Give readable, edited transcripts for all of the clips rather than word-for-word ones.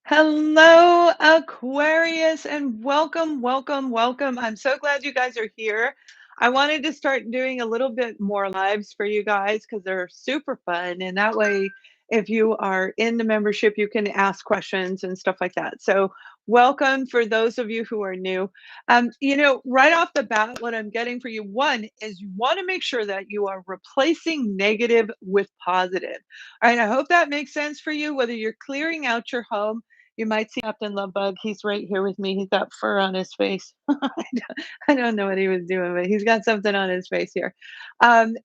Hello, Aquarius, and welcome, welcome, welcome. I'm so glad you guys are here. I wanted to start doing a little bit more lives for you guys because they're super fun. And that way, if you are in the membership, you can ask questions and stuff like that. So, welcome for those of you who are new. Right off the bat, what I'm getting for you, one is you want to make sure that you are replacing negative with positive. All right, I hope that makes sense for you, whether you're clearing out your home. You might see Captain Lovebug. He's right here with me. He's got fur on his face. I don't know what he was doing, but he's got something on his face here.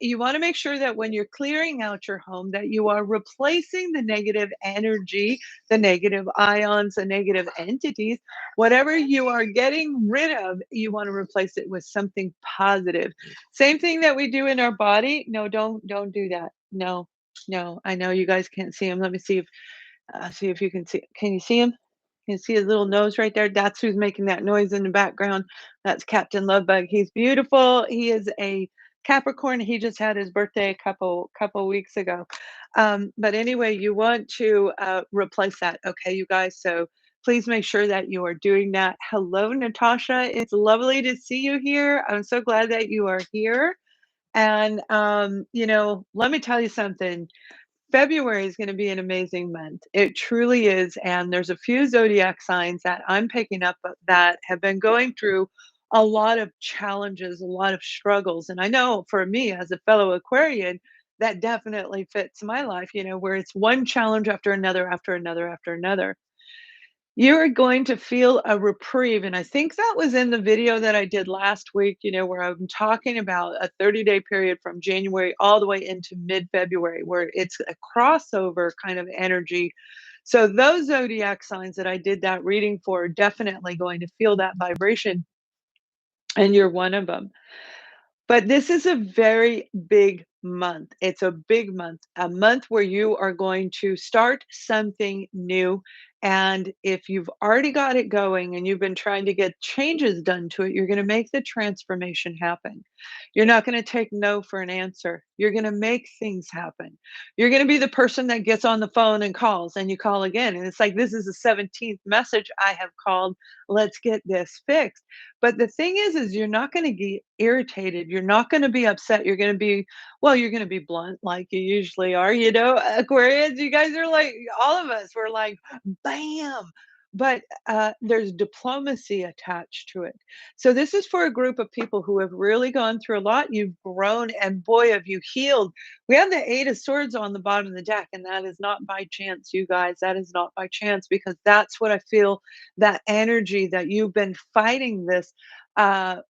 You want to make sure that when you're clearing out your home, that you are replacing the negative energy, the negative ions, the negative entities, whatever you are getting rid of, you want to replace it with something positive. Same thing that we do in our body. No, don't do that. No, no. I know you guys can't see him. Let me see if you can see. Can you see him? Can you see his little nose right there? That's who's making that noise in the background. That's Captain Lovebug. He's beautiful. He is a Capricorn. He just had his birthday a couple weeks ago. But anyway, you want to replace that, okay, you guys? So please make sure that you are doing that. Hello, Natasha. It's lovely to see you here. I'm so glad that you are here. And let me tell you something. February is gonna be an amazing month. It truly is, and there's a few zodiac signs that I'm picking up that have been going through a lot of challenges, a lot of struggles, and I know for me as a fellow Aquarian, that definitely fits my life, where it's one challenge after another, after another, after another. You're going to feel a reprieve, and I think that was in the video that I did last week, where I'm talking about a 30-day period from January all the way into mid-February, where it's a crossover kind of energy. So those zodiac signs that I did that reading for are definitely going to feel that vibration, and you're one of them. But this is a very big month. It's a big month, a month where you are going to start something new. And if you've already got it going and you've been trying to get changes done to it, you're going to make the transformation happen. You're not going to take no for an answer. You're going to make things happen. You're going to be the person that gets on the phone and calls and you call again. And it's like, this is the 17th message I have called. Let's get this fixed. But the thing is you're not gonna get irritated, you're not gonna be upset, you're gonna be blunt like you usually are, Aquarius, you guys are like all of us, we're like, "Bam!" But, there's diplomacy attached to it. So this is for a group of people who have really gone through a lot, you've grown, and boy, have you healed. We have the Eight of Swords on the bottom of the deck, and that is not by chance, you guys, that is not by chance, because that's what I feel, that energy that you've been fighting, this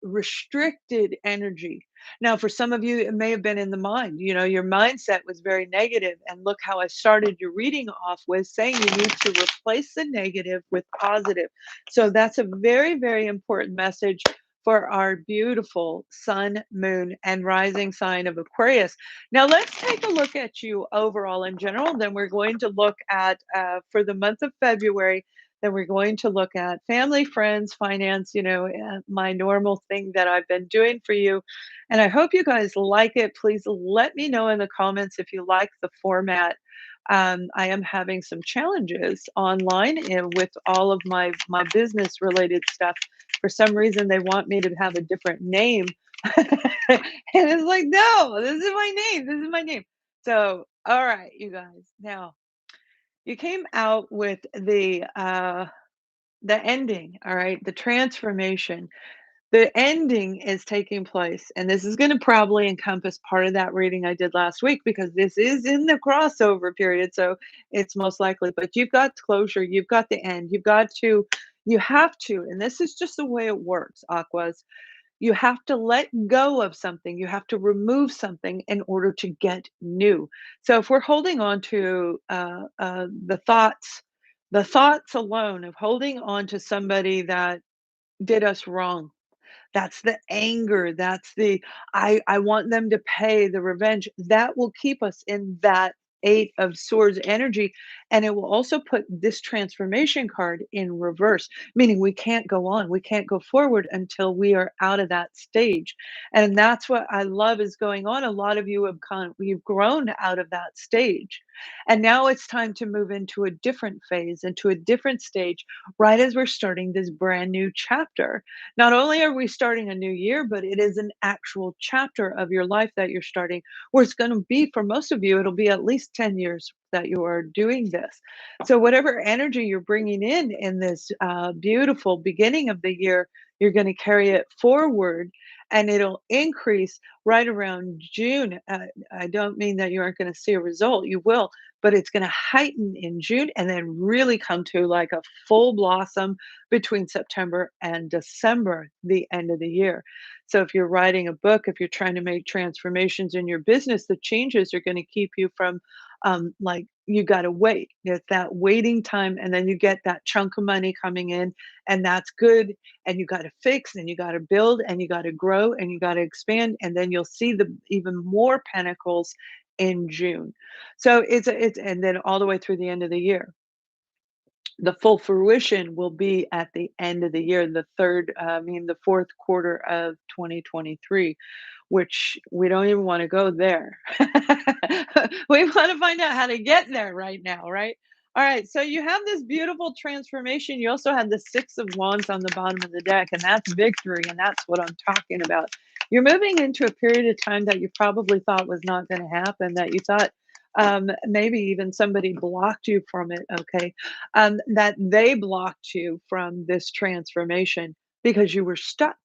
restricted energy. Now, for some of you, it may have been in the mind. Your mindset was very negative, and look how I started your reading off with saying you need to replace the negative with positive. So that's a very, very important message for our beautiful sun, moon, and rising sign of Aquarius. Now, let's take a look at you overall in general. Then we're going to look at, for the month of February, then we're going to look at family, friends, finance, my normal thing that I've been doing for you. And I hope you guys like it. Please let me know in the comments if you like the format. I am having some challenges online with all of my business related stuff. For some reason, they want me to have a different name. And it's like, no, this is my name. This is my name. So, all right, you guys. Now, you came out with the ending, all right, the transformation. The ending is taking place, and this is going to probably encompass part of that reading I did last week because this is in the crossover period, so it's most likely. But you've got closure, you've got the end, you have to, and this is just the way it works, Aquas. You have to let go of something. You have to remove something in order to get new. So if we're holding on to the thoughts alone of holding on to somebody that did us wrong, that's the anger. That's the I want them to pay the revenge. That will keep us in that Eight of Swords energy. And it will also put this transformation card in reverse, meaning we can't go on. We can't go forward until we are out of that stage. And that's what I love is going on. A lot of you you've grown out of that stage. And now it's time to move into a different phase, into a different stage, right as we're starting this brand new chapter. Not only are we starting a new year, but it is an actual chapter of your life that you're starting, where it's going to be for most of you, it'll be at least 10 years that you are doing this. So, whatever energy you're bringing in this beautiful beginning of the year, you're going to carry it forward and it'll increase right around June. I don't mean that you aren't going to see a result, you will, but it's going to heighten in June and then really come to like a full blossom between September and December, the end of the year. So if you're writing a book, if you're trying to make transformations in your business, the changes are going to keep you from like you got to wait. It's that waiting time, and then you get that chunk of money coming in, and that's good. And you got to fix, and you got to build, and you got to grow, and you got to expand, and then you'll see the even more pentacles in June. So it's and then all the way through the end of the year. The full fruition will be at the end of the year, the fourth quarter of 2023, which we don't even want to go there. We want to find out how to get there right now, right? All right, so you have this beautiful transformation. You also have the Six of Wands on the bottom of the deck, and that's victory, and that's what I'm talking about. You're moving into a period of time that you probably thought was not going to happen, that you thought maybe even somebody blocked you from it, okay? That they blocked you from this transformation because you were stuck.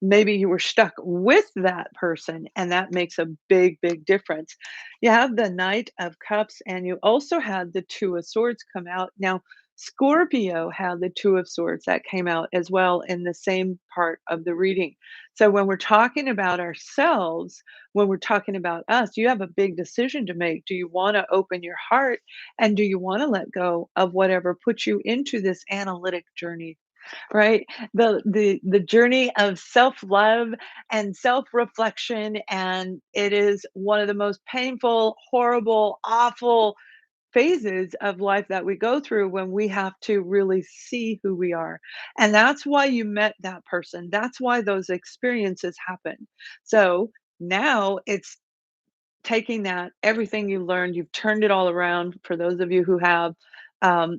Maybe you were stuck with that person, and that makes a big, big difference. You have the Knight of Cups, and you also had the Two of Swords come out. Now, Scorpio had the Two of Swords that came out as well in the same part of the reading. So when we're talking about ourselves, when we're talking about us, you have a big decision to make. Do you want to open your heart, and do you want to let go of whatever puts you into this analytic journey? Right? The journey of self-love and self-reflection, and it is one of the most painful, horrible, awful phases of life that we go through when we have to really see who we are. And that's why you met that person. That's why those experiences happen. So now it's taking that, everything you learned, you've turned it all around for those of you who have.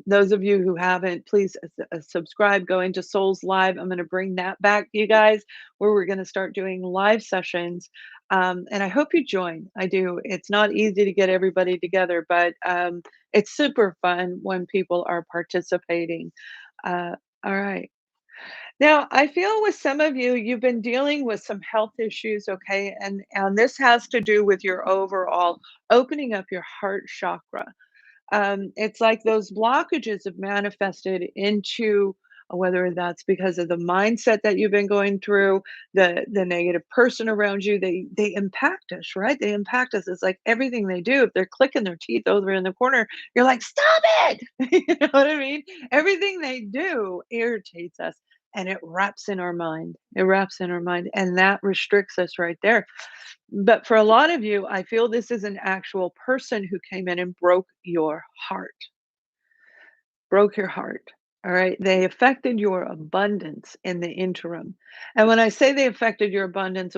Those of you who haven't, please subscribe, go into Souls Live. I'm going to bring that back, you guys, where we're going to start doing live sessions. And I hope you join. I do. It's not easy to get everybody together, but it's super fun when people are participating. All right. Now, I feel with some of you, you've been dealing with some health issues, okay? And this has to do with your overall opening up your heart chakra. It's like those blockages have manifested into whether that's because of the mindset that you've been going through, the negative person around you, they impact us, right? They impact us. It's like everything they do, if they're clicking their teeth over in the corner, you're like, stop it. You know what I mean? Everything they do irritates us and it wraps in our mind. It wraps in our mind, and that restricts us right there. But for a lot of you, I feel this is an actual person who came in and broke your heart, broke your heart. All right. They affected your abundance in the interim. And when I say they affected your abundance,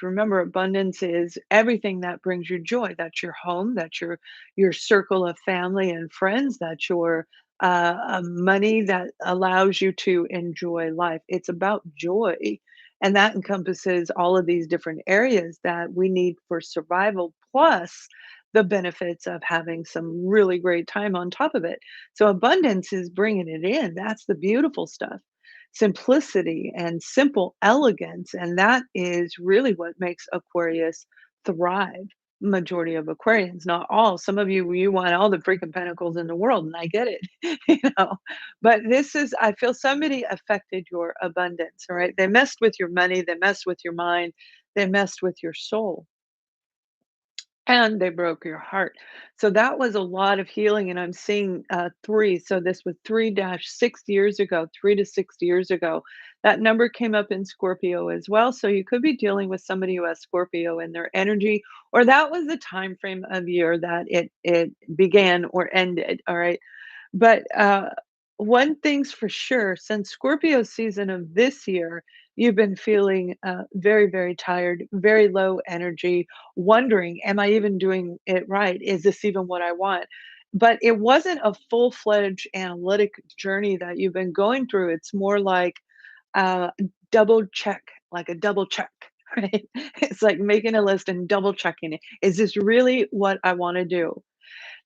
remember, abundance is everything that brings you joy. That's your home, that's your circle of family and friends, that's your money that allows you to enjoy life. It's about joy. And that encompasses all of these different areas that we need for survival, plus the benefits of having some really great time on top of it. So abundance is bringing it in. That's the beautiful stuff. Simplicity and simple elegance. And that is really what makes Aquarius thrive. Majority of Aquarians, not all. Some of you, you want all the freaking pentacles in the world, and I get it, But this is, I feel somebody affected your abundance, all right? They messed with your money, they messed with your mind, they messed with your soul, and they broke your heart. So that was a lot of healing, and I'm seeing three. So this was 3-6 years ago, 3 to 6 years ago. That number came up in Scorpio as well. So you could be dealing with somebody who has Scorpio in their energy, or that was the time frame of year that it began or ended. All right. But one thing's for sure, since Scorpio season of this year you've been feeling very, very tired, very low energy, wondering, am I even doing it right? Is this even what I want? But it wasn't a full-fledged analytic journey that you've been going through. It's more like uh, double check, like a double check, right? It's like making a list and double checking it. Is this really what I want to do?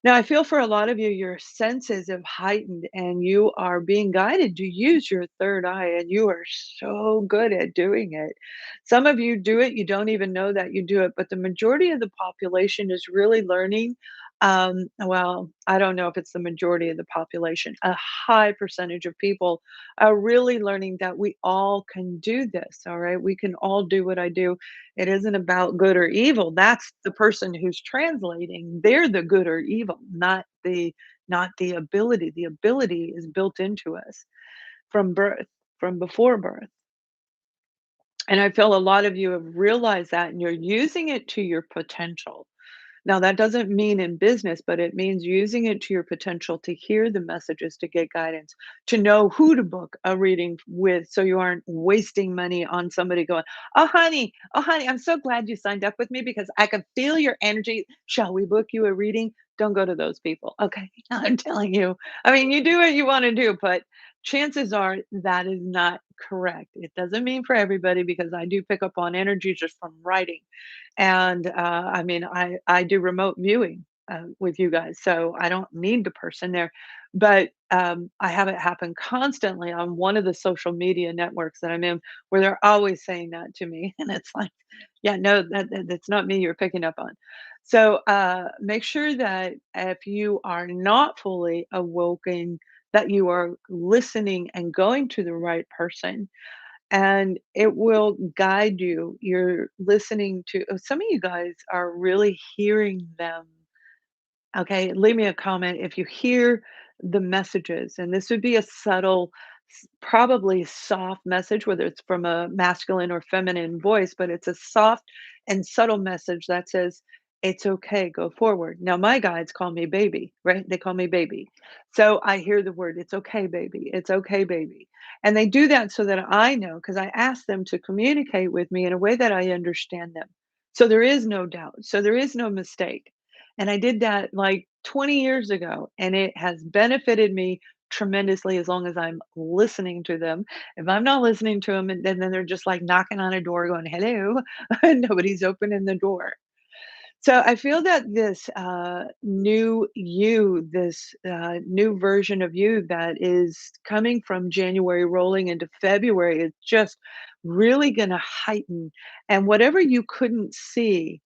Now, I feel for a lot of you, your senses have heightened and you are being guided to use your third eye, and you are so good at doing it. Some of you do it, you don't even know that you do it, but the majority of the population is really learning. Well, I don't know if it's the majority of the population. A high percentage of people are really learning that we all can do this. All right. We can all do what I do. It isn't about good or evil. That's the person who's translating. They're the good or evil, not the ability. The ability is built into us from birth, from before birth. And I feel a lot of you have realized that and you're using it to your potential. Now, that doesn't mean in business, but it means using it to your potential to hear the messages, to get guidance, to know who to book a reading with so you aren't wasting money on somebody going, oh, honey, I'm so glad you signed up with me because I can feel your energy. Shall we book you a reading? Don't go to those people. Okay. I'm telling you. I mean, you do what you want to do, but chances are that is not correct. It doesn't mean for everybody because I do pick up on energy just from writing. And, I mean, I do remote viewing, with you guys, so I don't need the person there. But, I have it happen constantly on one of the social media networks that I'm in, where they're always saying that to me, and it's like, "Yeah, no, that's not me you're picking up on." So, make sure that if you are not fully awoken, that you are listening and going to the right person, and it will guide you. You're listening to some of you guys are really hearing them. Okay, leave me a comment if you hear the messages, and this would be a subtle, probably soft message, whether it's from a masculine or feminine voice, but it's a soft and subtle message that says, it's okay, go forward. Now, my guides call me baby, right? They call me baby. So I hear the word, it's okay, baby. It's okay, baby. And they do that so that I know, because I ask them to communicate with me in a way that I understand them. So there is no doubt. So there is no mistake. And I did that like 20 years ago, and it has benefited me tremendously as long as I'm listening to them. If I'm not listening to them, and then they're just like knocking on a door going, hello, and nobody's opening the door. So I feel that this new you, this new version of you that is coming from January rolling into February is just really going to heighten. And whatever you couldn't see,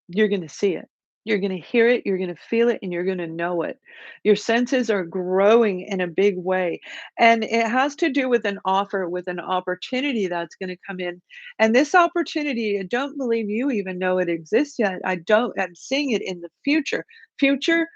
you're gonna see it. You're gonna hear it, you're gonna feel it, and you're gonna know it. Your senses are growing in a big way, and it has to do with an offer, with an opportunity that's gonna come in, and this opportunity, I don't believe you even know it exists yet. I'm seeing it in the future. Future,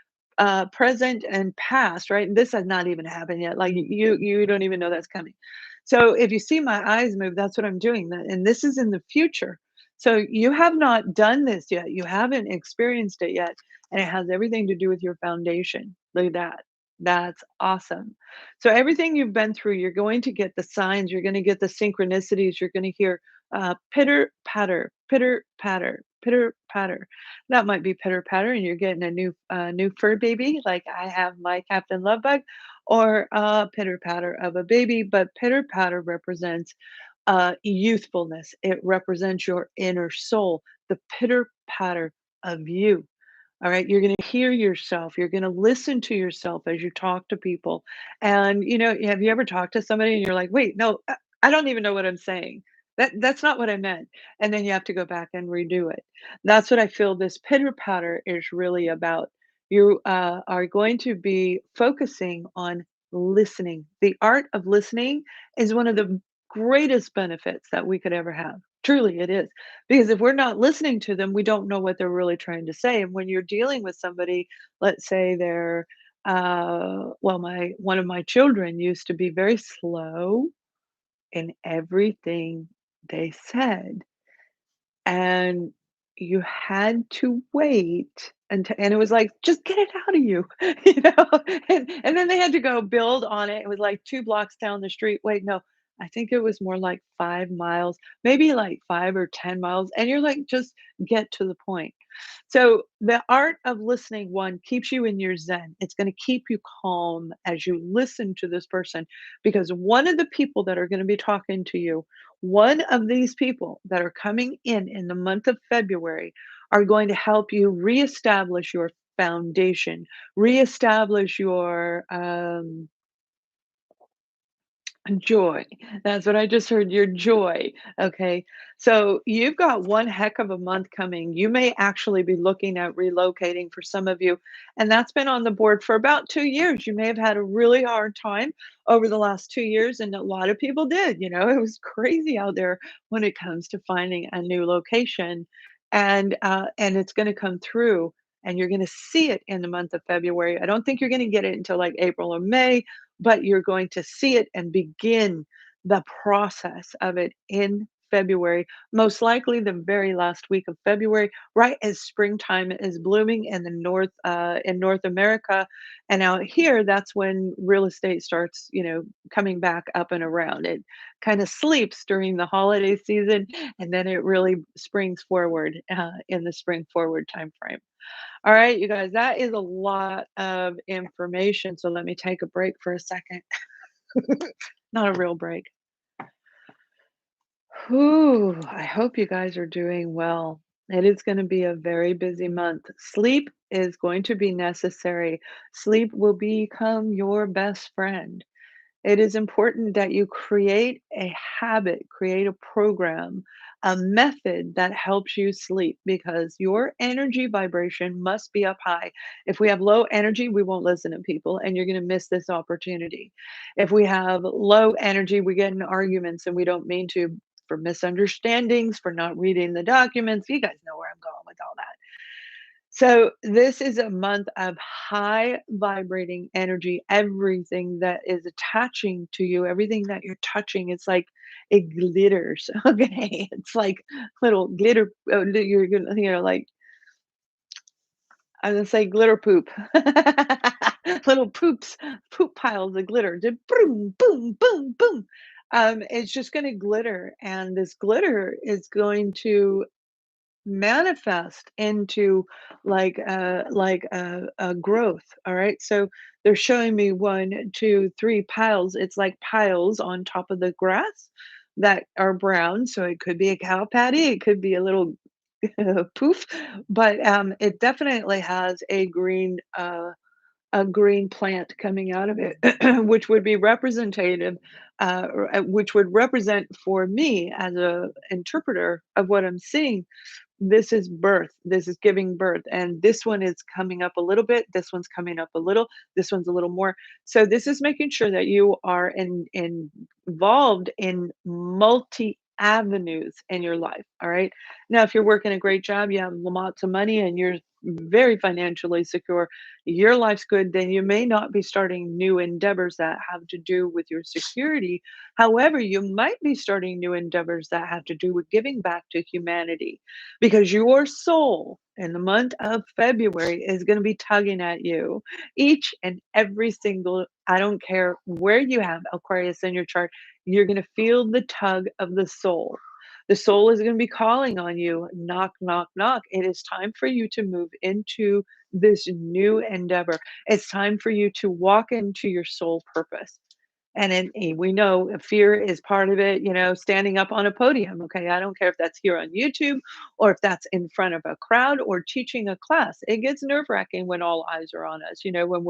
present, and past, right? And this has not even happened yet, like, you don't even know that's coming. So, if you see my eyes move, that's what I'm doing, that and this is in the future. So you have not done this yet. You haven't experienced it yet. And it has everything to do with your foundation. Look at that. That's awesome. So everything you've been through, you're going to get the signs, you're going to get the synchronicities, you're going to hear pitter patter, pitter patter, pitter patter. That might be pitter patter, and you're getting a new fur baby, like I have my Captain Lovebug, or pitter patter of a baby. But pitter patter represents youthfulness. It represents your inner soul, the pitter patter of you. All right. You're going to hear yourself. You're going to listen to yourself as you talk to people. And, have you ever talked to somebody and you're like, wait, no, I don't even know what I'm saying. That's not what I meant. And then you have to go back and redo it. That's what I feel this pitter patter is really about. You are going to be focusing on listening. The art of listening is one of the greatest benefits that we could ever have. Truly, it is. Because if we're not listening to them, we don't know what they're really trying to say. And when you're dealing with somebody, let's say they're, well, my one of my children used to be very slow in everything they said, and you had to wait until, and it was like, just get it out of you, you know. And then they had to go build on it. It was like 2 blocks down the street. Wait, no. I think it was more like 5 miles, maybe like 5 or 10 miles, and you're like, "Just get to the point." So, the art of listening, one, keeps you in your zen. It's gonna keep you calm as you listen to this person, because one of the people that are gonna be talking to you, one of these people that are coming in the month of February are going to help you reestablish your foundation, reestablish your, joy. That's what I just heard, your joy. Okay. So you've got one heck of a month coming. You may actually be looking at relocating for some of you. And that's been on the board for about 2 years. You may have had a really hard time over the last 2 years. And a lot of people did. It was crazy out there when it comes to finding a new location. And it's going to come through. And you're going to see it in the month of February. I don't think you're going to get it until like April or May, but you're going to see it and begin the process of it in February, most likely the very last week of February, right as springtime is blooming in North America, and out here, that's when real estate starts, coming back up and around. It kind of sleeps during the holiday season, and then it really springs forward in the spring forward time frame. All right, you guys, that is a lot of information. So let me take a break for a second. Not a real break. Whew, I hope you guys are doing well. It is going to be a very busy month. Sleep is going to be necessary. Sleep will become your best friend. It is important that you create a habit, create a program, a method that helps you sleep because your energy vibration must be up high. If we have low energy, we won't listen to people, and you're going to miss this opportunity. If we have low energy, we get in arguments and we don't mean to, for misunderstandings, for not reading the documents. You guys know where I'm going with all that. So this is a month of high vibrating energy. Everything that is attaching to you, everything that you're touching, it's like it glitters. Okay, it's like little glitter. You're gonna, like I'm gonna say glitter poop. Little poop piles of glitter. Just boom, boom, boom, boom. It's just going to glitter, and this glitter is going to manifest into like a growth. All right, so they're showing me one, two, three piles. It's like piles on top of the grass that are brown, so it could be a cow patty, it could be a little poof, but it definitely has a green plant coming out of it, which would be representative, which would represent for me as a interpreter of what I'm seeing. This is birth. This is giving birth. And this one is coming up a little bit. This one's coming up a little. This one's a little more. So this is making sure that you are involved in multi avenues in your life. All right. Now, if you're working a great job, you have lots of money and you're very financially secure, your life's good, then you may not be starting new endeavors that have to do with your security. However, you might be starting new endeavors that have to do with giving back to humanity, because your soul in the month of February is going to be tugging at you each and every single, I don't care where you have Aquarius in your chart, you're going to feel the tug of the soul. The soul is going to be calling on you, knock, knock, knock. It is time for you to move into this new endeavor. It's time for you to walk into your soul purpose. We know fear is part of it, standing up on a podium. Okay. I don't care if that's here on YouTube or if that's in front of a crowd or teaching a class. It gets nerve wracking when all eyes are on us, when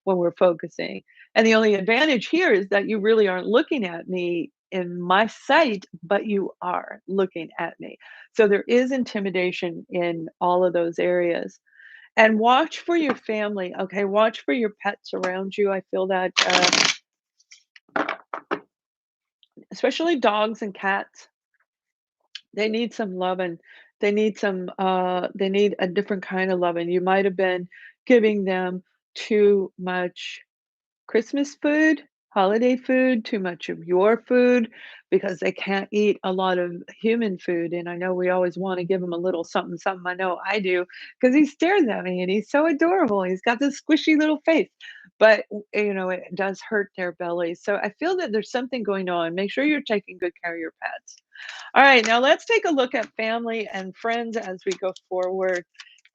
we're focusing. And the only advantage here is that you really aren't looking at me in my sight, but you are looking at me. So there is intimidation in all of those areas. And watch for your family. Okay. Watch for your pets around you. I feel that. Especially dogs and cats, they need some loving. They need a different kind of loving. You might have been giving them too much Christmas food, holiday food, too much of your food because they can't eat a lot of human food. And I know we always want to give them a little something, something. I know I do because he stares at me and he's so adorable. He's got this squishy little face. but it does hurt their bellies. So I feel that there's something going on. Make sure you're taking good care of your pets. All right, now let's take a look at family and friends as we go forward.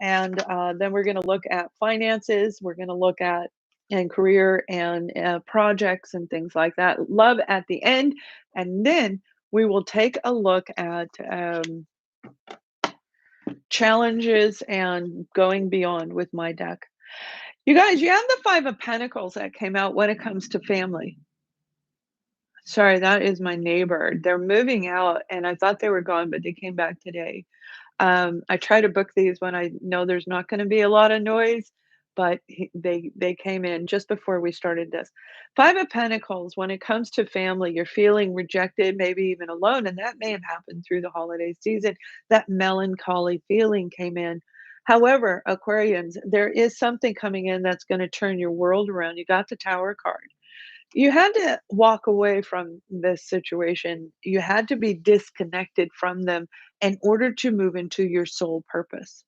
And then we're going to look at finances. We're going to look at and career and projects and things like that. Love at the end. And then we will take a look at challenges and going beyond with my deck. You guys, you have the Five of Pentacles that came out when it comes to family. Sorry, that is my neighbor. They're moving out, and I thought they were gone, but they came back today. I try to book these when I know there's not going to be a lot of noise, but they came in just before we started this. Five of Pentacles. When it comes to family, you're feeling rejected, maybe even alone, and that may have happened through the holiday season. That melancholy feeling came in. However, Aquarians, there is something coming in that's going to turn your world around. You got the Tower card. You had to walk away from this situation. You had to be disconnected from them in order to move into your soul purpose.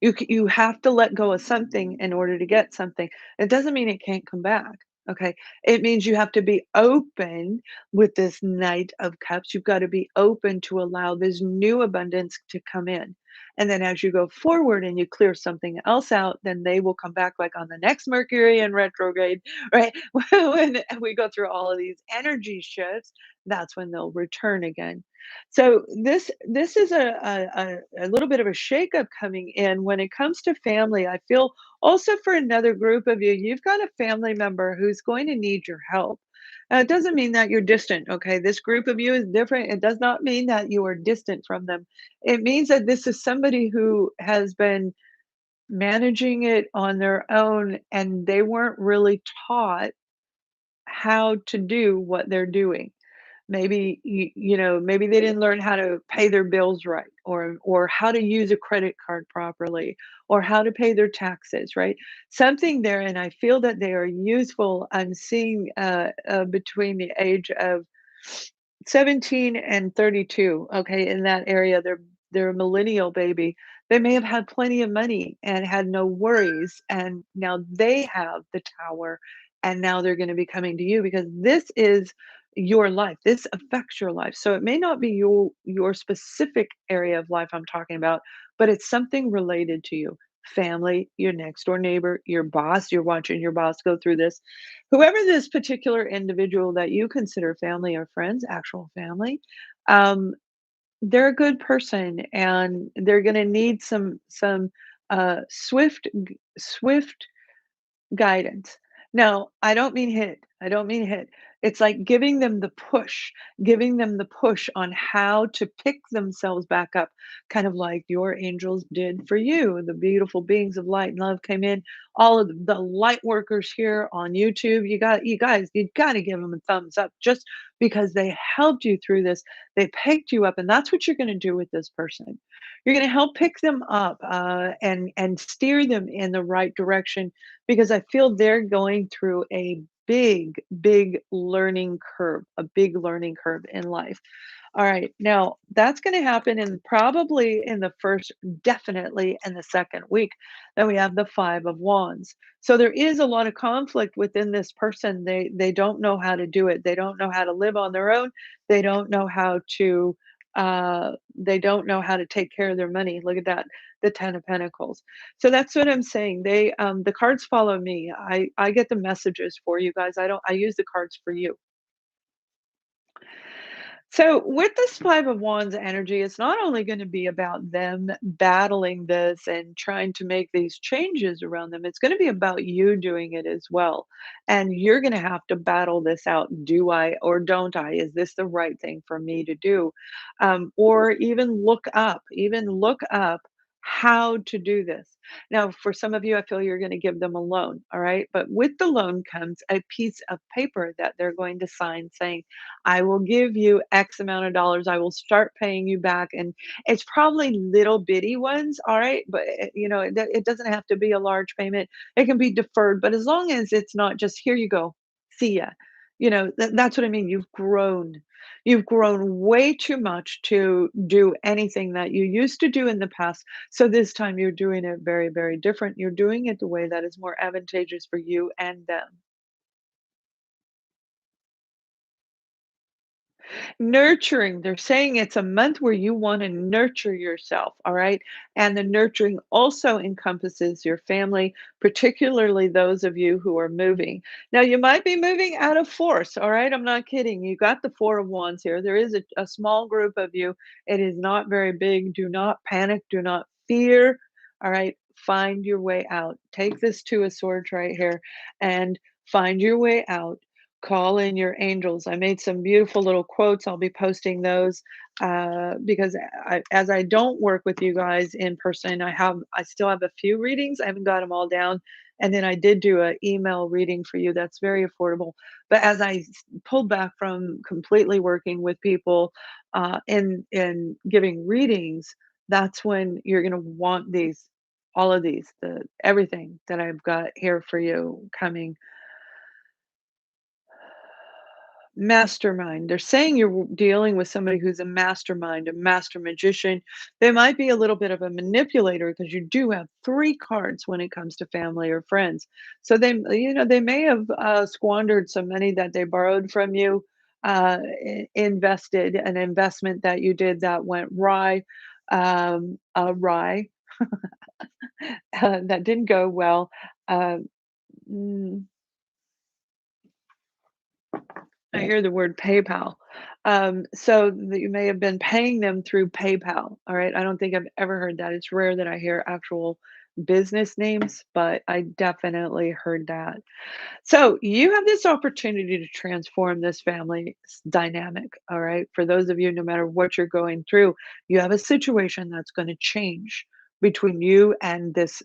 You have to let go of something in order to get something. It doesn't mean it can't come back, okay? It means you have to be open with this Knight of Cups. You've got to be open to allow this new abundance to come in. And then as you go forward and you clear something else out, then they will come back like on the next Mercury in retrograde, right? When we go through all of these energy shifts, that's when they'll return again. So this is a little bit of a shakeup coming in when it comes to family. I feel also for another group of you, you've got a family member who's going to need your help. It doesn't mean that you're distant, okay? This group of you is different. It does not mean that you are distant from them. It means that this is somebody who has been managing it on their own and they weren't really taught how to do what they're doing. Maybe maybe they didn't learn how to pay their bills right, or how to use a credit card properly, or how to pay their taxes, right? Something there, and I feel that they are useful. I'm seeing between the age of 17 and 32, okay, in that area. They're a millennial baby. They may have had plenty of money and had no worries, and now they have the Tower, and now they're going to be coming to you because this is your life. This affects your life. So it may not be your specific area of life I'm talking about, but it's something related to you. Family, your next door neighbor, your boss. You're watching your boss go through this. Whoever this particular individual that you consider family or friends, actual family, um, they're a good person and they're going to need some swift guidance. Now, I don't mean hit. I don't mean hit. It's like giving them the push on how to pick themselves back up, kind of like your angels did for you. The beautiful beings of light and love came in. All of the light workers here on YouTube, you guys, you got to give them a thumbs up just because they helped you through this. They picked you up, and that's what you're going to do with this person. You're going to help pick them up and steer them in the right direction because I feel they're going through a big learning curve, a big learning curve in life. All right. Now, that's going to happen in probably in the first, definitely in the second week. Then we have the Five of Wands. So there is a lot of conflict within this person. They don't know how to do it. They don't know how to live on their own. They don't know how to they don't know how to take care of their money. Look at that, the Ten of Pentacles. So that's what I'm saying. The cards follow me. I get the messages for you guys. I use the cards for you. So with this Five of Wands energy, it's not only going to be about them battling this and trying to make these changes around them, it's going to be about you doing it as well. And you're going to have to battle this out. Do I or don't I? Is this the right thing for me to do? Or even look up how to do this. Now, for some of you, I feel you're going to give them a loan, all right? But with the loan comes a piece of paper that they're going to sign saying, I will give you X amount of dollars. I will start paying you back. And it's probably little bitty ones, all right? But it doesn't have to be a large payment. It can be deferred, but as long as it's not just here you go, see ya. That's what I mean. You've grown way too much to do anything that you used to do in the past. So this time you're doing it very, very different. You're doing it the way that is more advantageous for you and them. Nurturing, they're saying it's a month where you wanna nurture yourself, all right? And the nurturing also encompasses your family, particularly those of you who are moving. Now, you might be moving out of force, all right? I'm not kidding. You got the 4 of Wands here. There is a small group of you. It is not very big. Do not panic. Do not fear, all right? Find your way out. Take this 2 of Swords right here and find your way out. Call in your angels. I made some beautiful little quotes. I'll be posting those because as I don't work with you guys in person, I still have a few readings. I haven't got them all down, and then I did do a email reading for you. That's very affordable. But as pulled back from completely working with people in giving readings, that's when you're going to want all of these, the everything that I've got here for you coming. Mastermind. They're saying you're dealing with somebody who's a mastermind, a master magician. They might be a little bit of a manipulator because you do have 3 cards when it comes to family or friends. So they may have squandered some money that they borrowed from you, invested an investment that you did that went awry, that didn't go well. Uh, mm, I hear the word PayPal. So that you may have been paying them through PayPal. All right. I don't think I've ever heard that. It's rare that I hear actual business names, but I definitely heard that. So you have this opportunity to transform this family dynamic. All right. For those of you, no matter what you're going through, you have a situation that's going to change between you and this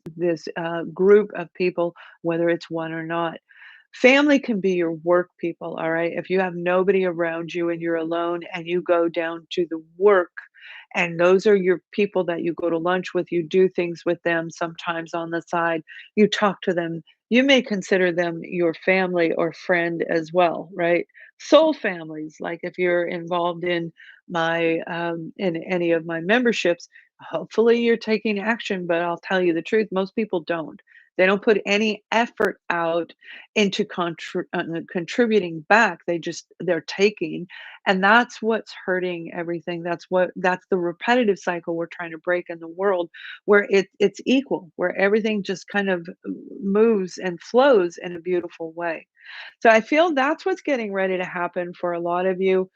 group of people, whether it's one or not. Family can be your work people, all right? If you have nobody around you and you're alone and you go down to the work and those are your people that you go to lunch with, you do things with them sometimes on the side, you talk to them, you may consider them your family or friend as well, right? Soul families, like if you're involved in in any of my memberships, hopefully you're taking action, but I'll tell you the truth, most people don't. They don't put any effort out into contributing back. They're taking, and that's what's hurting everything. That's the repetitive cycle we're trying to break in the world, where it's equal, where everything just kind of moves and flows in a beautiful way. So I feel that's what's getting ready to happen for a lot of you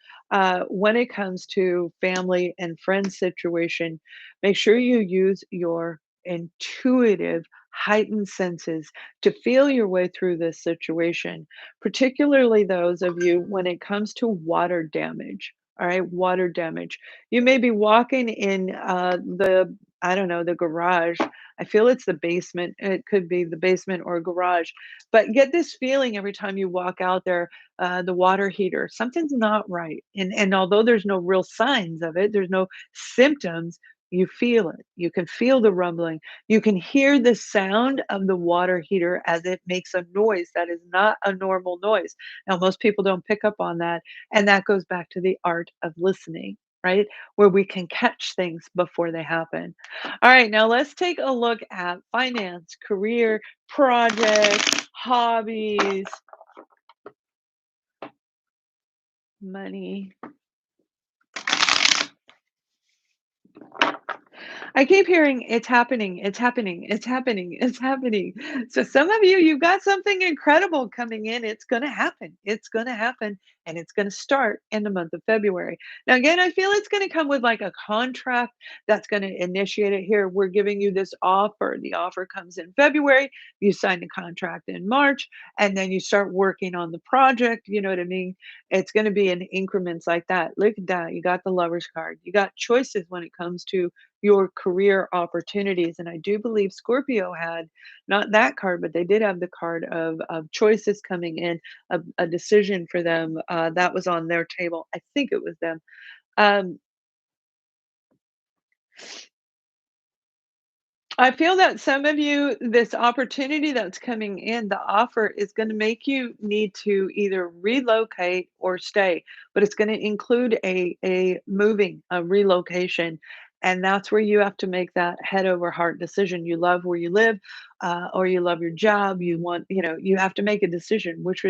when it comes to family and friends situation. Make sure you use your intuitive, heightened senses to feel your way through this situation, particularly those of you when it comes to water damage. All right, water damage. You may be walking in I don't know, the garage. I feel it's the basement. It could be the basement or garage, but get this feeling every time you walk out there, the water heater, something's not right. And although there's no real signs of it, there's no symptoms, you feel it. You can feel the rumbling. You can hear the sound of the water heater as it makes a noise that is not a normal noise. Now, most people don't pick up on that. And that goes back to the art of listening, right? Where we can catch things before they happen. All right, now let's take a look at finance, career, projects, hobbies, money. I keep hearing it's happening, it's happening, it's happening, it's happening. So some of you, you've got something incredible coming in. It's going to happen. It's going to happen and it's going to start in the month of February. Now, again, I feel it's going to come with like a contract that's going to initiate it here. We're giving you this offer. The offer comes in February. You sign the contract in March and then you start working on the project. You know what I mean? It's going to be in increments like that. Look at that. You got the lover's card. You got choices when it comes to your career opportunities. And I do believe Scorpio had not that card, but they did have the card of choices coming in, a decision for them that was on their table. I think it was them. Um, I feel that some of you, this opportunity that's coming in, the offer is going to make you need to either relocate or stay, but it's going to include a moving, a relocation, and that's where you have to make that head over heart decision. You love where you live, or you love your job. You want, you have to make a decision, which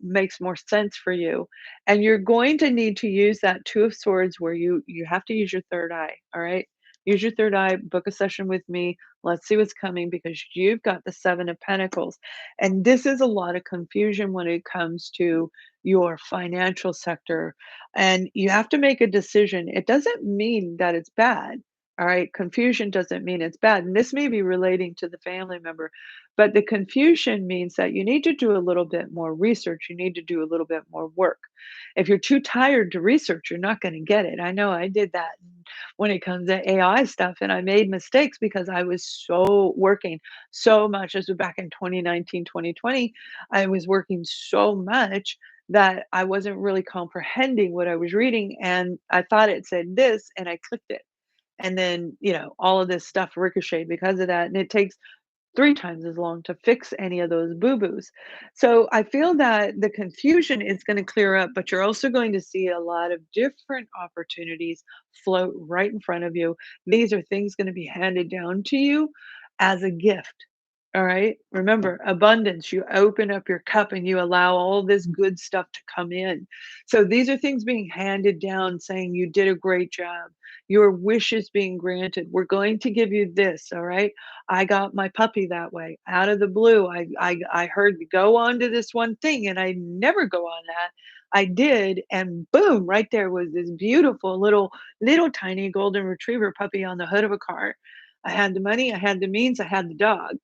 makes more sense for you, and you're going to need to use that Two of Swords, where you have to use your third eye. All right. Use your third eye, book a session with me. Let's see what's coming because you've got the Seven of Pentacles. And this is a lot of confusion when it comes to your financial sector. And you have to make a decision. It doesn't mean that it's bad. All right. Confusion doesn't mean it's bad. And this may be relating to the family member, but the confusion means that you need to do a little bit more research. You need to do a little bit more work. If you're too tired to research, you're not going to get it. I know I did that when it comes to AI stuff. And I made mistakes because I was so working so much. This was back in 2019, 2020. I was working so much that I wasn't really comprehending what I was reading. And I thought it said this, and I clicked it. And then, all of this stuff ricocheted because of that. And it takes 3 times as long to fix any of those boo-boos. So I feel that the confusion is gonna clear up, but you're also going to see a lot of different opportunities float right in front of you. These are things gonna be handed down to you as a gift. All right? Remember, abundance, you open up your cup and you allow all this good stuff to come in. So these are things being handed down saying you did a great job. Your wish is being granted. We're going to give you this, all right? I got my puppy that way. Out of the blue, I heard go on to this one thing, and I never go on that. I did, and boom, right there was this beautiful little tiny golden retriever puppy on the hood of a car. I had the money, I had the means, I had the dog.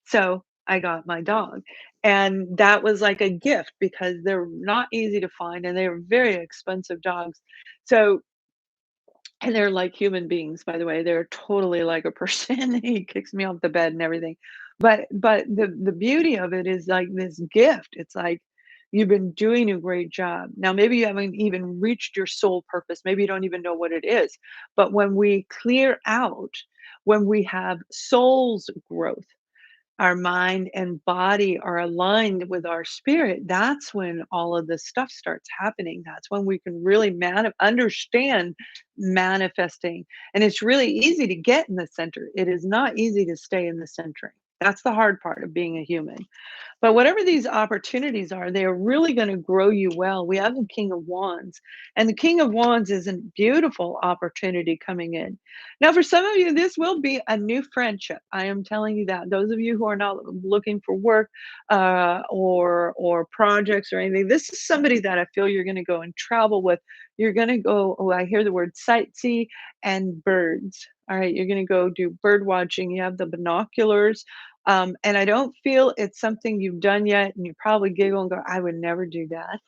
So I got my dog. And that was like a gift because they're not easy to find and they were very expensive dogs. So and they're like human beings, by the way. They're totally like a person. He kicks me off the bed and everything. But the beauty of it is like this gift. It's like you've been doing a great job. Now maybe you haven't even reached your soul purpose. Maybe you don't even know what it is. But when we clear out, when we have soul's growth, our mind and body are aligned with our spirit, that's when all of this stuff starts happening. That's when we can really understand manifesting. And it's really easy to get in the center. It is not easy to stay in the center. That's the hard part of being a human. But whatever these opportunities are, they are really going to grow you well. We have the King of Wands, and the King of Wands is a beautiful opportunity coming in. Now, for some of you, this will be a new friendship. I am telling you that. Those of you who are not looking for work or projects or anything, this is somebody that I feel you're going to go and travel with. You're going to go. Oh, I hear the word sightsee and birds. All right, you're going to go do bird watching. You have the binoculars. And I don't feel it's something you've done yet, and you probably giggle and go, I would never do that.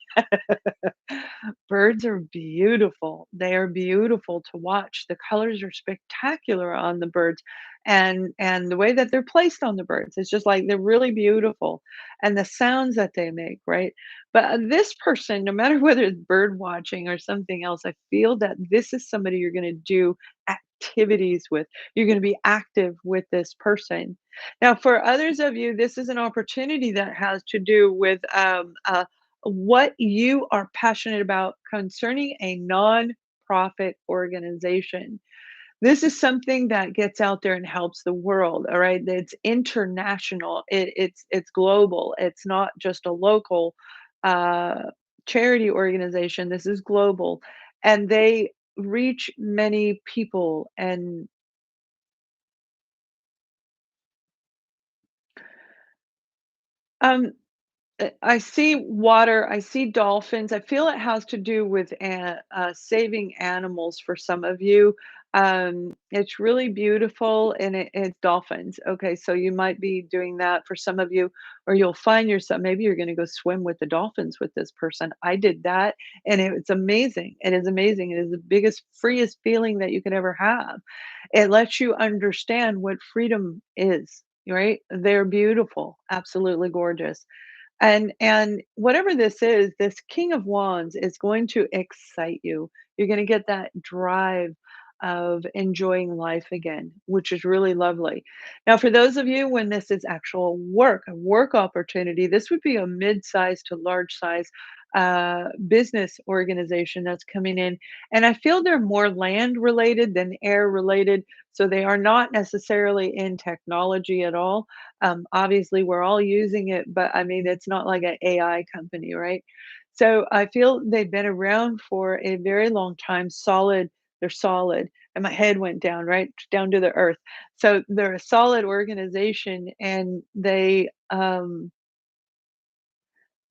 Birds are beautiful. They are beautiful to watch. The colors are spectacular on the birds and the way that they're placed on the birds. It's just like they're really beautiful. And the sounds that they make, right? But this person, no matter whether it's bird watching or something else, I feel that this is somebody you're going to do activities with. You're going to be active with this person. Now, for others of you, this is an opportunity that has to do with what you are passionate about concerning a non-profit organization. This is something that gets out there and helps the world, all right? It's international. It's global. It's not just a local uh, charity organization. This is global, and they reach many people. And um, I see water, I see dolphins. I feel it has to do with saving animals for some of you. It's really beautiful and it's dolphins. Okay, so you might be doing that for some of you, or you'll find yourself, maybe you're going to go swim with the dolphins with this person. I did that and it's amazing. It is amazing. It is the biggest, freest feeling that you could ever have. It lets you understand what freedom is, right? They're beautiful, absolutely gorgeous. And whatever this is, this King of Wands is going to excite you. You're going to get that drive. of enjoying life again, which is really lovely. Now, for those of you when this is actual work, a work opportunity, this would be a mid-size to large size business organization that's coming in. And I feel they're more land related than air related. So they are not necessarily in technology at all. Obviously, we're all using it, but I mean, it's not like an AI company, right? So I feel they've been around for a very long time, solid. They're solid. And my head went down, right? Down to the earth. So they're a solid organization and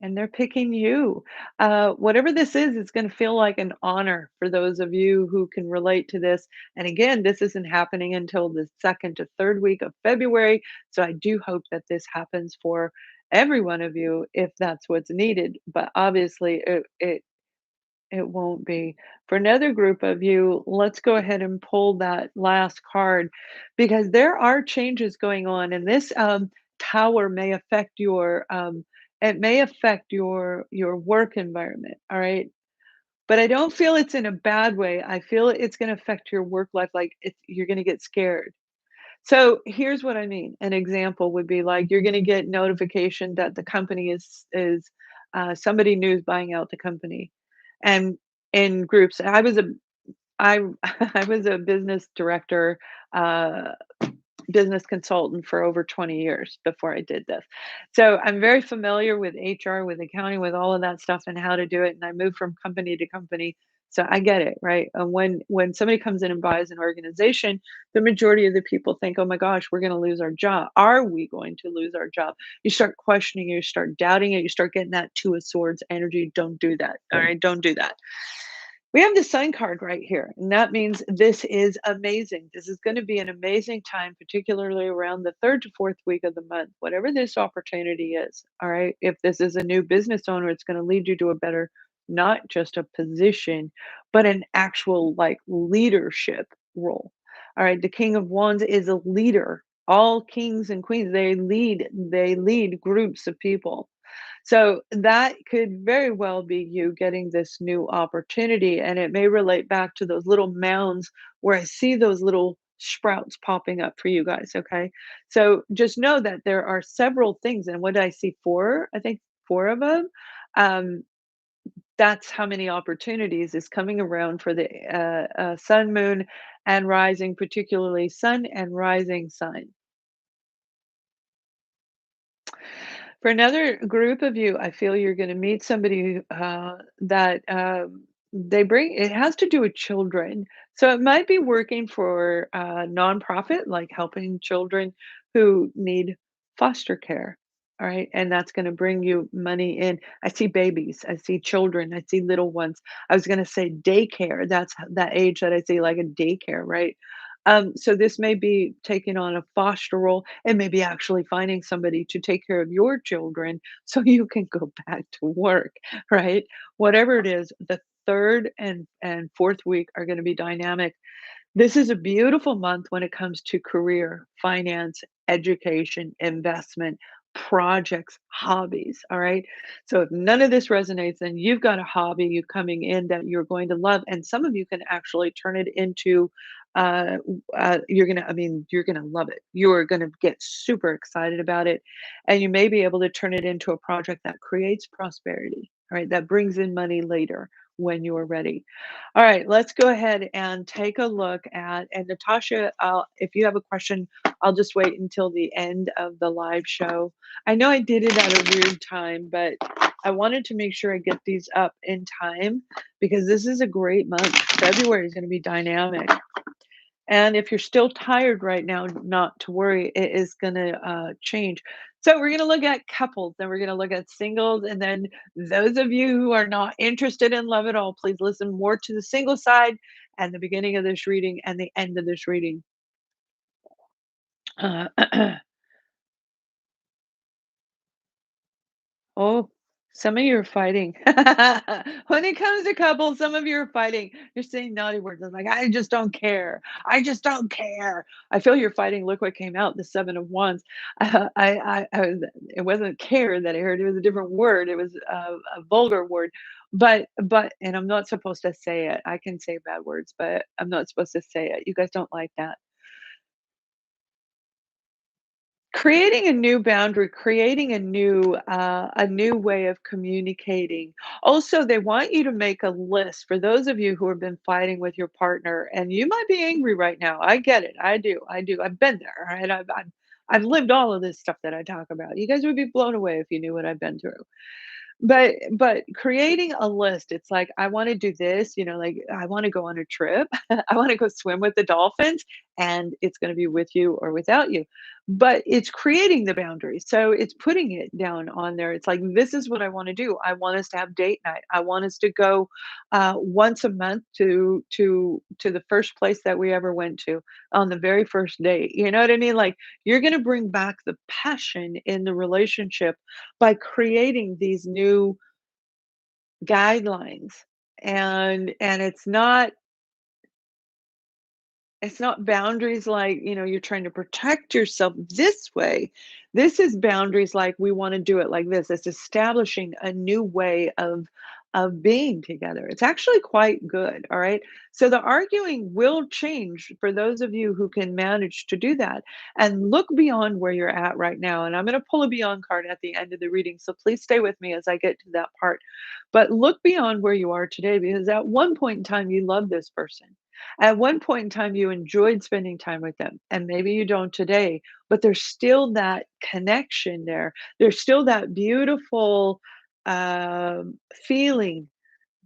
they're picking you. Whatever this is, it's going to feel like an honor for those of you who can relate to this. And again, this isn't happening until the second to third week of February. So I do hope that this happens for every one of you if that's what's needed. But obviously, it won't be. For another group of you, let's go ahead and pull that last card because there are changes going on, and this tower may affect your it may affect your work environment. All right. But I don't feel it's in a bad way. I feel it's going to affect your work life. Like you're going to get scared. So here's what I mean. An example would be like you're going to get notification that the company is somebody new is buying out the company, and in groups. I I was a business director, uh, business consultant for over 20 years before I did this. So I'm very familiar with HR, with accounting, with all of that stuff and how to do it. And I moved from company to company. So I get it, right? And when somebody comes in and buys an organization, the majority of the people think, "Oh my gosh, we're going to lose our job. Are we going to lose our job?" You start questioning it, you start doubting it, you start getting that two of swords energy. Don't do that. All right, don't do that. We have the sun card right here, and that means this is amazing. This is going to be an amazing time, particularly around the third to fourth week of the month, whatever this opportunity is. All right. If this is a new business owner, it's going to lead you to a better, not just a position, but an actual like leadership role. All right. The King of Wands is a leader. All kings and queens, they lead groups of people. So that could very well be you getting this new opportunity, and it may relate back to those little mounds where I see those little sprouts popping up for you guys. Okay. So just know that there are several things. And what did I see? Four, I think four of them. Um, that's how many opportunities is coming around for the sun, moon, and rising, particularly sun and rising sign. For another group of you, I feel you're going to meet somebody that they bring, it has to do with children. So it might be working for a nonprofit, like helping children who need foster care. All right. And that's going to bring you money in. I see babies. I see children. I see little ones. I was going to say daycare. That's that age that I see like a daycare, right? So this may be taking on a foster role and maybe actually finding somebody to take care of your children so you can go back to work, right? Whatever it is, the third and fourth week are going to be dynamic. This is a beautiful month when it comes to career, finance, education, investment, projects, hobbies. All right. So if none of this resonates, then you've got a hobby you coming in that you're going to love. And some of you can actually turn it into I mean, you're gonna love it. You're gonna get super excited about it. And you may be able to turn it into a project that creates prosperity, all right, that brings in money later when you're ready. All right, let's go ahead and take a look at, and Natasha, if you have a question, I'll just wait until the end of the live show. I know I did it at a weird time, but I wanted to make sure I get these up in time because this is a great month. February is going to be dynamic. And if you're still tired right now, not to worry, it is going to change. So we're going to look at couples, then we're going to look at singles, and then those of you who are not interested in love at all, please listen more to the single side and the beginning of this reading and the end of this reading. Uh, oh, Some of you are fighting. When it comes to couples, some of you are fighting. You're saying naughty words. I'm like, I just don't care. I just don't care. I feel you're fighting. Look what came out, the 7 of Wands. It wasn't care that I heard. It was a different word. It was a vulgar word. And I'm not supposed to say it. I can say bad words, but I'm not supposed to say it. You guys don't like that. Creating a new boundary, creating a new way of communicating. Also, they want you to make a list for those of you who have been fighting with your partner, and you might be angry right now. I get it. I do. I do. I've been there, all right? I've lived all of this stuff that I talk about. You guys would be blown away if you knew what I've been through. But creating a list, it's like, I wanna do this, like, I wanna go on a trip. I wanna go swim with the dolphins, and it's gonna be with you or without you. But it's creating the boundaries, so it's putting it down on there. It's like, "This is what I wanna do. I want us to have date night. I want us to go, once a month to the first place that we ever went to on the very first date." You know what I mean? Like, you're gonna bring back the passion in the relationship by creating these new guidelines. And it's not boundaries like, you're trying to protect yourself this way. This is boundaries like, we want to do it like this. It's establishing a new way of being together. It's actually quite good, all right? So the arguing will change for those of you who can manage to do that and look beyond where you're at right now. And I'm going to pull a beyond card at the end of the reading, so please stay with me as I get to that part. But look beyond where you are today, because at one point in time you loved this person. At one point in time, you enjoyed spending time with them, and maybe you don't today, but there's still that connection there. There's still that beautiful feeling,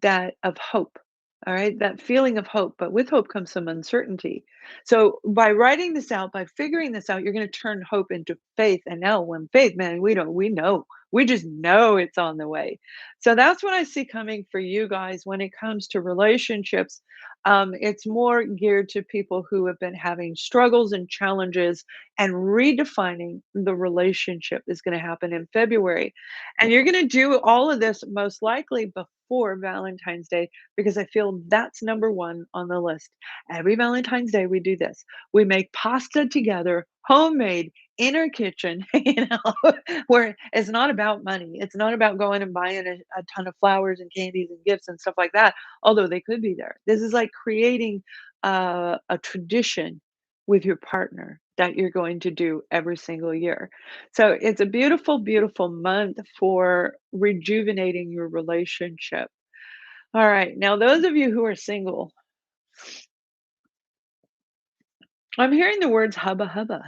that of hope. All right, that feeling of hope, but with hope comes some uncertainty. So by writing this out, by figuring this out, you're going to turn hope into faith. And now, when faith, man, we know, we just know it's on the way. So that's what I see coming for you guys when it comes to relationships. It's more geared to people who have been having struggles and challenges, and redefining the relationship is going to happen in February. And you're going to do all of this most likely before Valentine's Day, because I feel that's number one on the list. Every Valentine's Day, we do this. We make pasta together, homemade, in our kitchen, where it's not about money. It's not about going and buying a ton of flowers and candies and gifts and stuff like that, although they could be there. This is like creating a tradition with your partner that you're going to do every single year. So it's a beautiful, beautiful month for rejuvenating your relationship. All right. Now, those of you who are single, I'm hearing the words hubba hubba.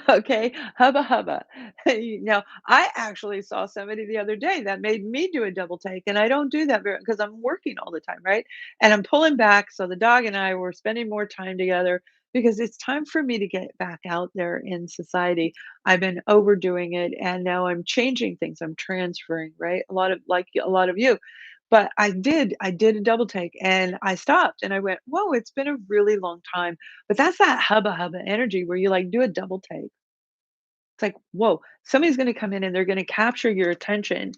Okay, hubba hubba. Now, I actually saw somebody the other day that made me do a double take, and I don't do that very, because I'm working all the time, right? And I'm pulling back, so the dog and I were spending more time together, because it's time for me to get back out there in society. I've been overdoing it, and now I'm changing things. I'm transferring, right? A lot of, like a lot of you. But I did a double take, and I stopped and I went, "Whoa, it's been a really long time." But that's that hubba hubba energy where you like do a double take. It's like, whoa, somebody's going to come in and they're going to capture your attention.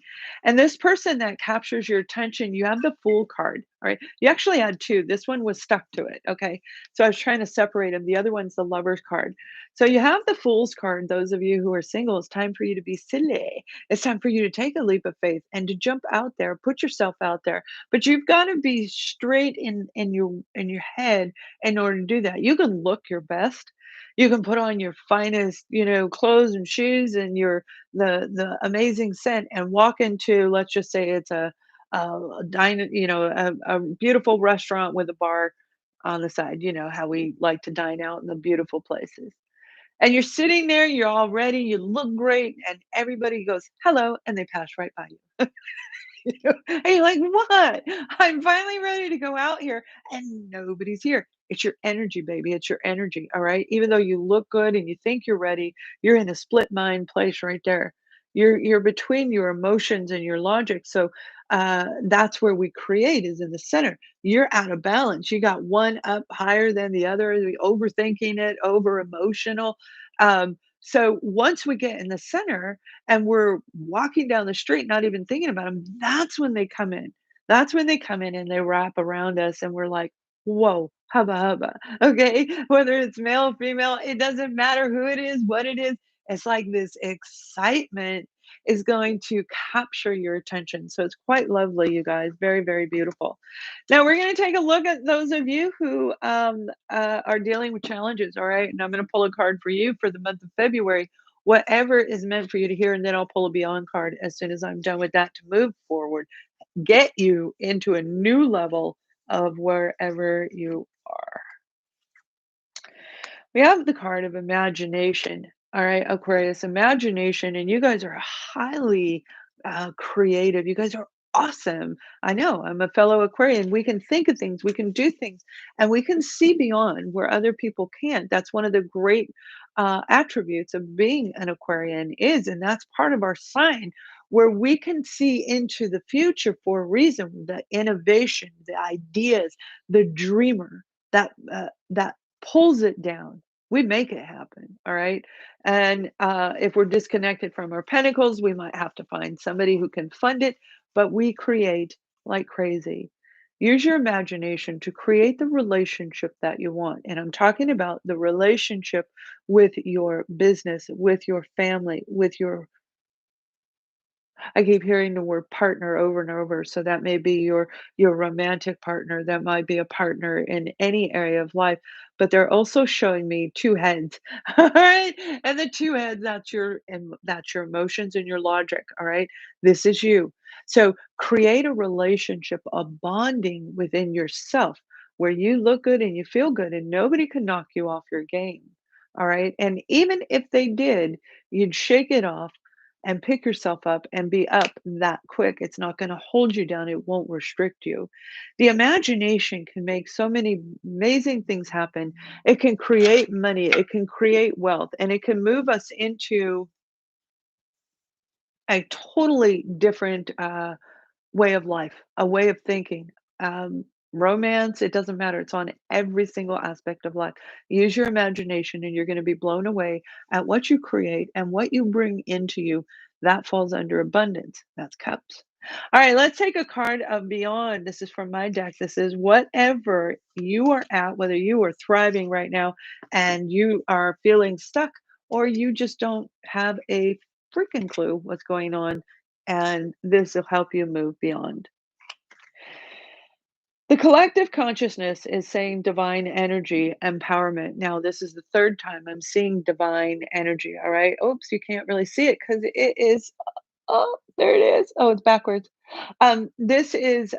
And this person that captures your attention, you have the Fool card. All right. You actually had two. This one was stuck to it. Okay. So I was trying to separate them. The other one's the Lover's card. So you have the Fool's card. Those of you who are single, it's time for you to be silly. It's time for you to take a leap of faith and to jump out there, put yourself out there. But you've got to be straight in your head in order to do that. You can look your best, you can put on your finest, clothes and shoes, and the amazing scent, and walk into, let's just say it's a dine, a beautiful restaurant with a bar on the side. You know how we like to dine out in the beautiful places. And you're sitting there, you're all ready, you look great, and everybody goes, "Hello," and they pass right by you. And you're like, "What? I'm finally ready to go out here, and nobody's here." It's your energy, baby. It's your energy. All right. Even though you look good and you think you're ready, you're in a split mind place right there. You're between your emotions and your logic. So that's where we create, is in the center. You're out of balance. You got one up higher than the other, overthinking it, over emotional. So once we get in the center and we're walking down the street, not even thinking about them, that's when they come in. That's when they come in and they wrap around us and we're like, whoa, hubba hubba. Okay. Whether it's male, female, it doesn't matter who it is, what it is. It's like this excitement is going to capture your attention. So it's quite lovely, you guys. Very, very beautiful. Now we're going to take a look at those of you who are dealing with challenges. All right. And I'm going to pull a card for you for the month of February, whatever is meant for you to hear. And then I'll pull a beyond card as soon as I'm done with that to move forward, get you into a new level of wherever you are. We have the card of imagination. All right, Aquarius, imagination. And you guys are highly creative. You guys are awesome. I know, I'm a fellow Aquarian. We can think of things, we can do things, and we can see beyond where other people can't. That's one of the great attributes of being an Aquarian is, and that's part of our sign where we can see into the future for a reason, the innovation, the ideas, the dreamer that pulls it down. We make it happen, all right? And if we're disconnected from our pentacles, we might have to find somebody who can fund it, but we create like crazy. Use your imagination to create the relationship that you want. And I'm talking about the relationship with your business, with your family, with your I keep hearing the word partner over and over. So that may be your romantic partner, that might be a partner in any area of life, but they're also showing me two heads. All right. And the two heads, that's your emotions and your logic. All right. This is you. So create a relationship, a bonding within yourself where you look good and you feel good and nobody can knock you off your game. All right. And even if they did, you'd shake it off and pick yourself up and be up that quick. It's not going to hold you down. It won't restrict you. The imagination can make so many amazing things happen. It can create money, it can create wealth, and it can move us into a totally different way of life, a way of thinking. Romance, it doesn't matter. It's on every single aspect of life. Use your imagination, and you're going to be blown away at what you create and what you bring into you. That falls under abundance. That's cups. All right, let's take a card of beyond. This is from my deck. This is whatever you are at, whether you are thriving right now and you are feeling stuck, or you just don't have a freaking clue what's going on, and this will help you move beyond. The collective consciousness is saying divine energy empowerment. Now, this is the third time I'm seeing divine energy. All right. Oops, you can't really see it because it is. Oh, there it is. Oh, it's backwards. This is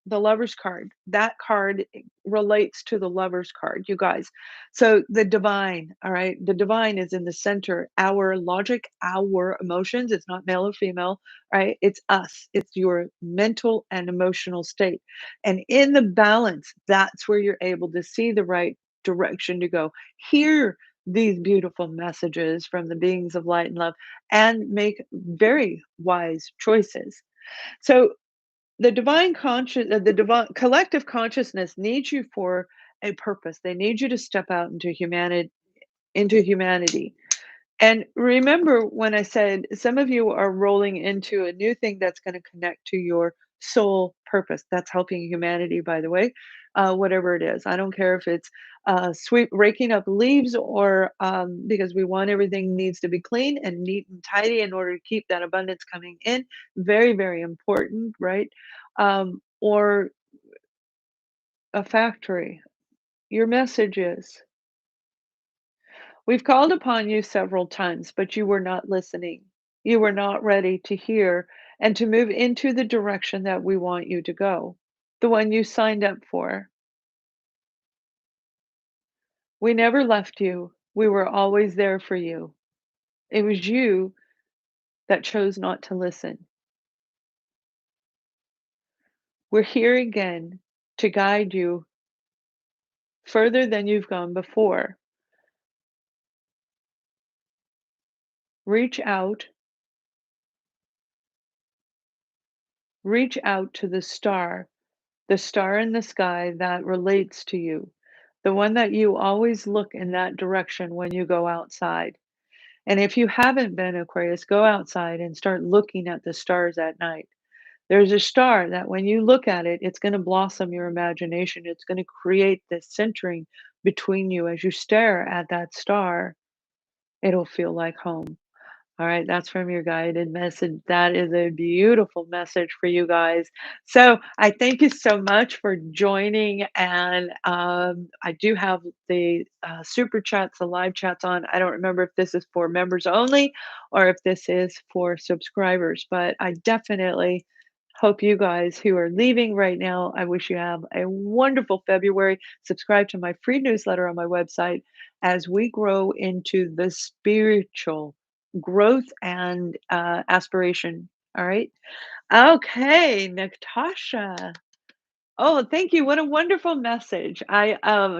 the Lover's card. That card relates to the Lover's card, you guys. So the divine, all right, the divine is in the center. Our logic, our emotions. It's not male or female, right? It's us. It's your mental and emotional state, and in the balance, that's where you're able to see the right direction to go. Hear these beautiful messages from the beings of light and love and make very wise choices. So the divine collective consciousness needs you for a purpose. They need you to step out into humanity. And remember when I said some of you are rolling into a new thing that's going to connect to your soul purpose. That's helping humanity, by the way, whatever it is. I don't care if it's sweep, raking up leaves, or because we want everything needs to be clean and neat and tidy in order to keep that abundance coming in. Very, very important, right? Or a factory. Your message is we've called upon you several times, but you were not listening. You were not ready to hear and to move into the direction that we want you to go, the one you signed up for. We never left you. We were always there for you. It was you that chose not to listen. We're here again to guide you further than you've gone before. Reach out, reach out to the star in the sky that relates to you. The one that you always look in that direction when you go outside. And if you haven't been, Aquarius, go outside and start looking at the stars at night. There's a star that when you look at it, it's going to blossom your imagination. It's going to create this centering between you. As you stare at that star, it'll feel like home. All right, that's from your guided message. That is a beautiful message for you guys. So I thank you so much for joining. And I do have the super chats, the live chats on. I don't remember if this is for members only or if this is for subscribers, but I definitely hope you guys who are leaving right now, I wish you have a wonderful February. Subscribe to my free newsletter on my website as we grow into the spiritual growth and aspiration. All right. Okay, Natasha. Oh, thank you. What a wonderful message.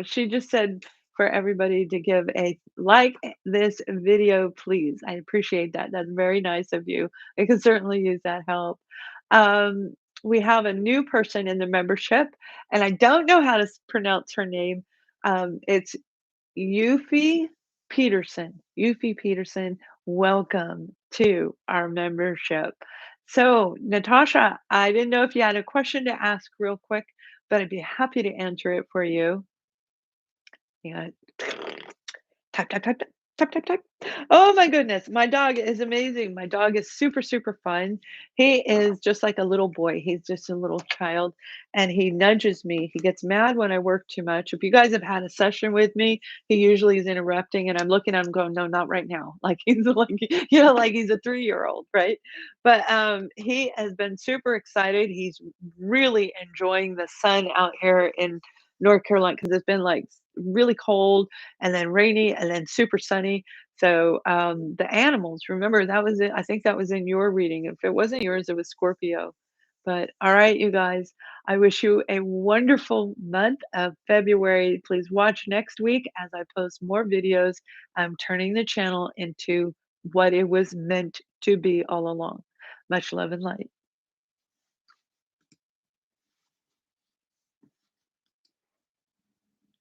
She just said for everybody to give a like this video, please. I appreciate that. That's very nice of you. I can certainly use that help. We have a new person in the membership, and I don't know how to pronounce her name. It's Yuffie Peterson. Yuffie Peterson, welcome to our membership. So, Natasha, I didn't know if you had a question to ask real quick, but I'd be happy to answer it for you. Yeah. Tap, tap, tap, tap, tap, tap, tap. Oh my goodness. My dog is amazing. My dog is super, super fun. He is just like a little boy. He's just a little child and he nudges me. He gets mad when I work too much. If you guys have had a session with me, he usually is interrupting and I'm looking at him going, no, not right now. Like he's like, like he's a 3-year-old, right? But he has been super excited. He's really enjoying the sun out here in North Carolina because it's been like really cold and then rainy and then super sunny. So the animals, remember that was it. I think that was in your reading. If it wasn't yours, it was Scorpio. But all right, you guys, I wish you a wonderful month of February. Please watch next week as I post more videos. I'm turning the channel into what it was meant to be all along. Much love and light.